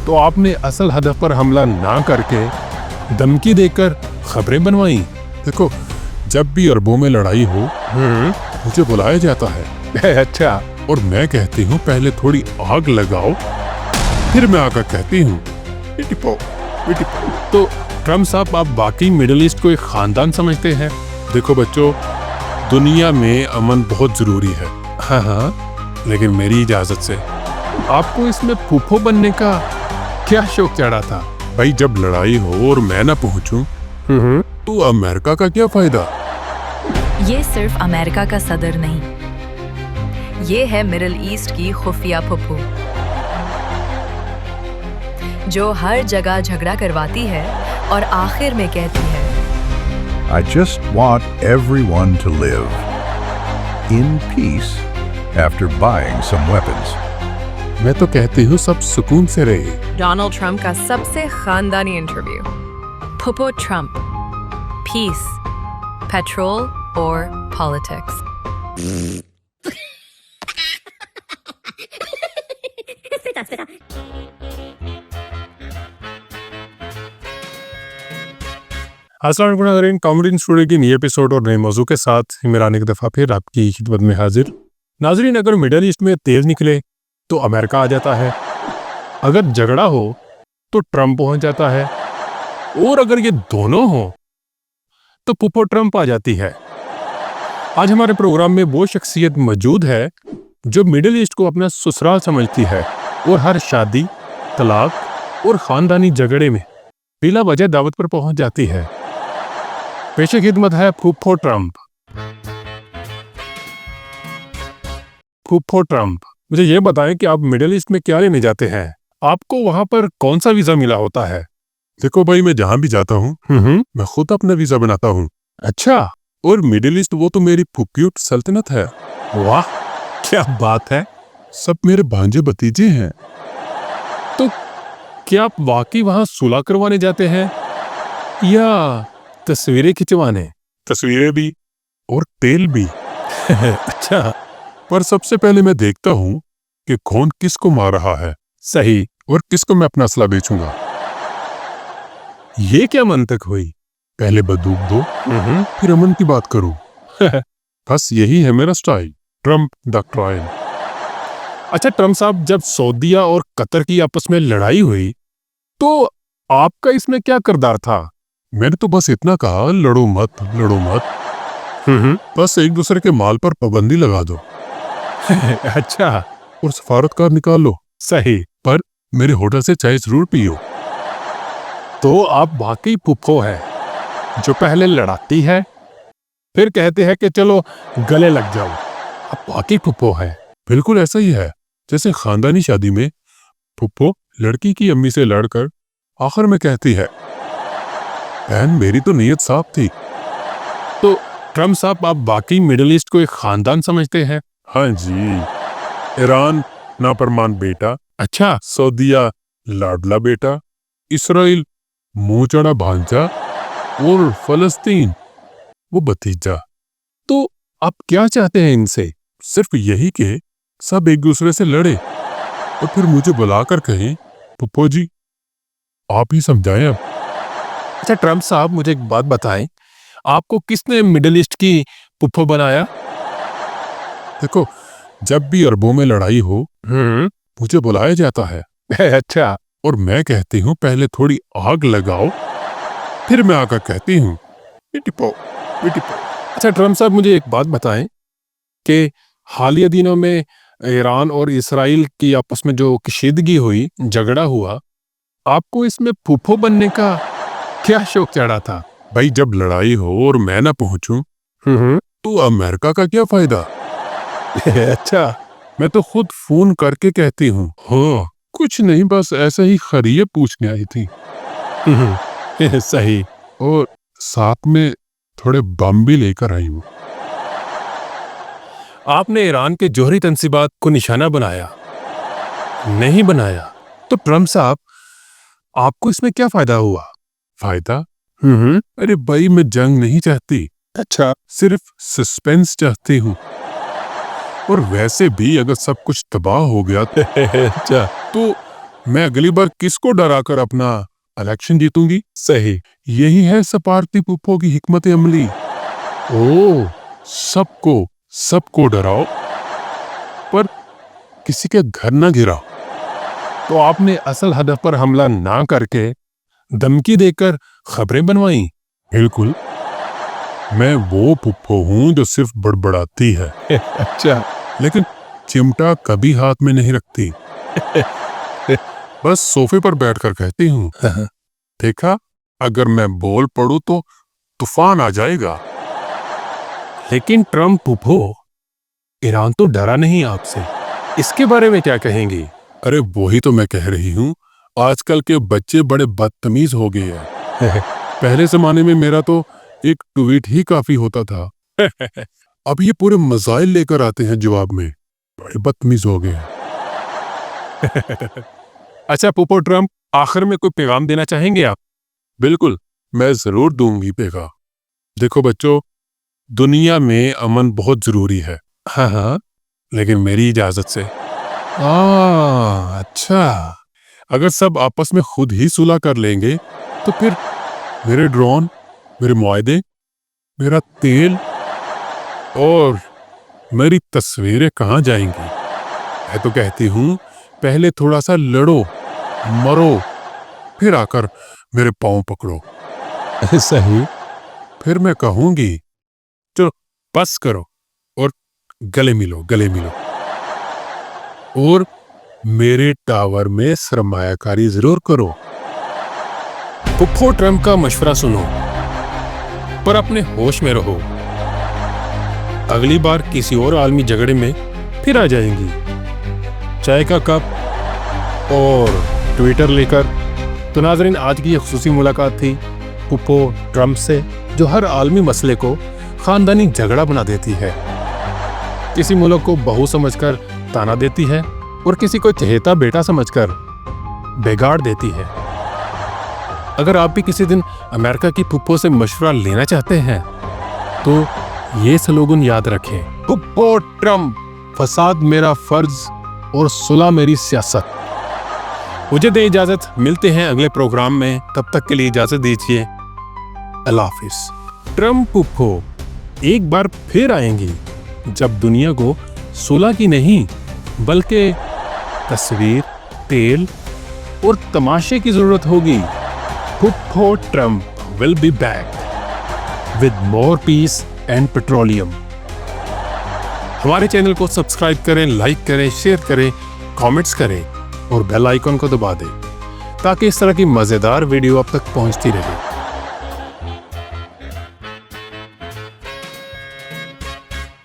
तो आपने असल हदफ पर हमला ना करके धमकी देकर खबरें बनवाई। देखो, जब भी अरबों में लड़ाई हो मुझे बुलाया जाता है। अच्छा। और मैं कहती हूँ पहले थोड़ी आग लगाओ, फिर मैं आकर कहती हूँ पिटिपो पिटिपो। तो ट्रम्प साहब, आप बाकी मिडिल ईस्ट को एक खानदान समझते हैं? देखो बच्चों, दुनिया में अमन बहुत जरूरी है। हाँ, लेकिन मेरी इजाजत से आपको इसमें फूफो बनने का क्या शौक चढ़ा था? भाई, जब लड़ाई हो और मैं ना पहुंचूं तो अमेरिका का क्या फायदा? ये सिर्फ अमेरिका का सदर नहीं, ये है मिडिल ईस्ट की खुफिया फुप्पू, जो हर जगह झगड़ा करवाती है और आखिर में कहती है, I just want everyone to live in peace after buying some weapons. मैं तो कहती हूँ सब सुकून से रहे। डोनाल्ड ट्रंप का सबसे खानदानी इंटरव्यू। फुप्पो ट्रंप, पीस, पेट्रोल और पॉलिटिक्स। अस्सलाम वालेकुम, कॉमेडी स्टूडियो की नई एपिसोड और नए मौजू के साथ इमरान एक दफ़ा फिर आपकी खिदमत में हाजिर। नाजरीन, अगर मिडल ईस्ट में तेज निकले तो अमेरिका आ जाता है, अगर झगड़ा हो तो ट्रंप पहुंच जाता है, और अगर ये दोनों हो तो फुप्पो ट्रंप आ जाती है। आज हमारे प्रोग्राम में वो शख्सियत मौजूद है जो मिडल ईस्ट को अपना ससुराल समझती है और हर शादी, तलाक और ख़ानदानी झगड़े में बिला वजह दावत पर पहुंच जाती है। पेशे खिदमत है फुप्पो ट्रंप। फुप्पो ट्रंप, मुझे ये बताएं कि आप मिडिल ईस्ट में क्या लेने जाते हैं? आपको वहां पर कौन सा वीजा मिला होता है? देखो भाई, मैं जहां भी जाता हूँ मैं खुद अपना वीजा बनाता हूँ। अच्छा, और मिडिल ईस्ट वो तो मेरी फुक्यूट सल्तनत है। वाह, क्या बात है। सब मेरे भांजे भतीजे हैं। तो क्या आप वाकई वहां सुलह करवाने जाते हैं या तस्वीरें खिंचवाने? तस्वीरें भी और तेल भी। अच्छा, पर सबसे पहले मैं देखता हूँ कि कौन किसको मार रहा है। सही, और किसको मैं अपना असला बेचूंगा। ये क्या मंतक हुई? पहले बंदूक दो, फिर अमन की बात करूं। बस यही है मेरा स्टाइल, ट्रंप द ट्रायल। अच्छा ट्रंप साहब, जब सऊदीया और कतर की आपस में लड़ाई हुई तो आपका इसमें क्या किरदार था? मैंने तो बस इतना कहा, लड़ो मत, लड़ो मत। बस एक दूसरे के माल पर पाबंदी लगा दो। अच्छा, और सफारतकार निकाल लो। सही, पर मेरे होटल से चाय जरूर पियो। तो आप वाकई फुप्पो है जो पहले लड़ाती है फिर कहते हैं कि चलो गले लग जाओ। आप वाकई फुप्पो है। बिल्कुल ऐसा ही है, जैसे खानदानी शादी में फुप्पो लड़की की अम्मी से लड़कर आखिर में कहती है, बहन मेरी तो नीयत साफ थी। तो ट्रंप साहब, आप वाकई मिडिल ईस्ट को एक खानदान समझते हैं? हाँ जी। ईरान नाफरमान बेटा, अच्छा, सऊदीया लाडला बेटा, इसराइल मुंह चढ़ा भांजा, और फलस्तीन वो भतीजा। तो आप क्या चाहते हैं इनसे? सिर्फ यही कि सब एक दूसरे से लड़े और फिर मुझे बुलाकर कहें, फुप्पो जी आप ही समझाएं अब। अच्छा ट्रंप साहब, मुझे एक बात बताएं, आपको किसने मिडिल ईस्ट की फुप्पो बनाया? देखो, जब भी अरबों में लड़ाई हो मुझे बुलाया जाता है। अच्छा, और मैं कहती हूँ पहले थोड़ी आग लगाओ, फिर मैं आकर कहती हूँ पिटिपो पिटिपो। अच्छा ट्रंप साहब, मुझे एक बात बताएं कि हालिया दिनों में ईरान और इसराइल की आपस में जो कशीदगी हुई, झगड़ा हुआ, आपको इसमें फुप्पो बनने का क्या शौक चढ़ा था? भाई, जब लड़ाई हो और मैं ना पहुंचूं तो अमेरिका का क्या फायदा? अच्छा, मैं तो खुद फोन करके कहती हूँ, हाँ कुछ नहीं, बस ऐसे ही खैरियत पूछने आई थी। सही, और साथ में थोड़े बम भी लेकर आई हूँ। आपने ईरान के जौहरी तंसीबात को निशाना बनाया? नहीं बनाया। तो ट्रंप साहब, आपको इसमें क्या फायदा हुआ? फायदा? अरे भाई, मैं जंग नहीं चाहती। अच्छा, सिर्फ सस्पेंस चाहती हूँ। और वैसे भी अगर सब कुछ तबाह हो गया अच्छा, तो मैं अगली बार किसको डराकर अपना इलेक्शन जीतूंगी? सही, यही है सपारती पुप्पो की हिकमत अमली। ओ, सबको डराओ, पर किसी के घर ना गिराओ। तो आपने असल हदफ पर हमला ना करके धमकी देकर खबरें बनवाई? बिल्कुल, मैं वो पुप्पो हूं जो सिर्फ बड़बड़ाती है। अच्छा, लेकिन चिमटा कभी हाथ में नहीं रखती। बस सोफे पर बैठकर कहती हूँ, देखा, अगर मैं बोल पड़ूं तो तूफान आ जाएगा। लेकिन ट्रम्प पुप्पो, ईरान तो डरा नहीं आपसे, इसके बारे में क्या कहेंगी? अरे वही तो मैं कह रही हूँ, आजकल के बच्चे बड़े बदतमीज हो गए हैं। पहले जमाने में मेरा तो एक ट्वीट ही काफी होता था। अब ये पूरे मजाइल लेकर आते हैं जवाब में, बड़े बदतमीज हो गए हैं। अच्छा पुप्पो ट्रम्प, आखिर में कोई पैगाम देना चाहेंगे आप? बिल्कुल, मैं जरूर दूंगी पैगाम। देखो बच्चों, दुनिया में अमन बहुत जरूरी है। हाँ, लेकिन मेरी इजाजत से। अच्छा, अगर सब आपस में खुद ही सुलह कर लेंगे तो फिर मेरे ड्रोन, मेरे मुआहदे, मेरा तेल और मेरी तस्वीरें कहाँ जाएंगी? मैं तो कहती हूँ, पहले थोड़ा सा लड़ो, मरो, फिर आकर मेरे पांव पकड़ो। सही, फिर मैं कहूंगी, चलो बस करो और गले मिलो, और मेरे टावर में सरमायाकारी जरूर करो। पुप्पो ट्रम्प का मशवरा सुनो, पर अपने होश में रहो। अगली बार किसी और आलमी झगड़े में फिर आ जाएंगी, चाय का कप और ट्विटर लेकर। तो नाज़रीन, आज की ये खुसूसी मुलाकात थी पुप्पो ट्रम्प से, जो हर आलमी मसले को खानदानी झगड़ा बना देती है, किसी मुल्क को बहू समझकर ताना देती है और किसी को चहेता बेटा समझकर बिगाड़ देती है। अगर आप भी किसी दिन अमेरिका की पुप्पो से मशवरा लेना चाहते हैं तो ये स्लोगन याद रखें, पुप्पो ट्रम्प, फसाद मेरा फर्ज और सुलह मेरी सियासत। मुझे दे इजाजत, मिलते हैं अगले प्रोग्राम में, तब तक के लिए इजाजत दीजिए, अल्लाह हाफिज। ट्रम्प पुप्पो एक बार फिर आएंगी जब दुनिया को सुलह की नहीं बल्कि तस्वीर, तेल और तमाशे की जरूरत होगी। पुप्पो Trump will be back with more peace and petroleum. हमारे चैनल को सब्सक्राइब करें, लाइक करें, शेयर करें, कमेंट्स करें और बेल आइकन को दबा दें ताकि इस तरह की मजेदार वीडियो आप तक पहुंचती रहे।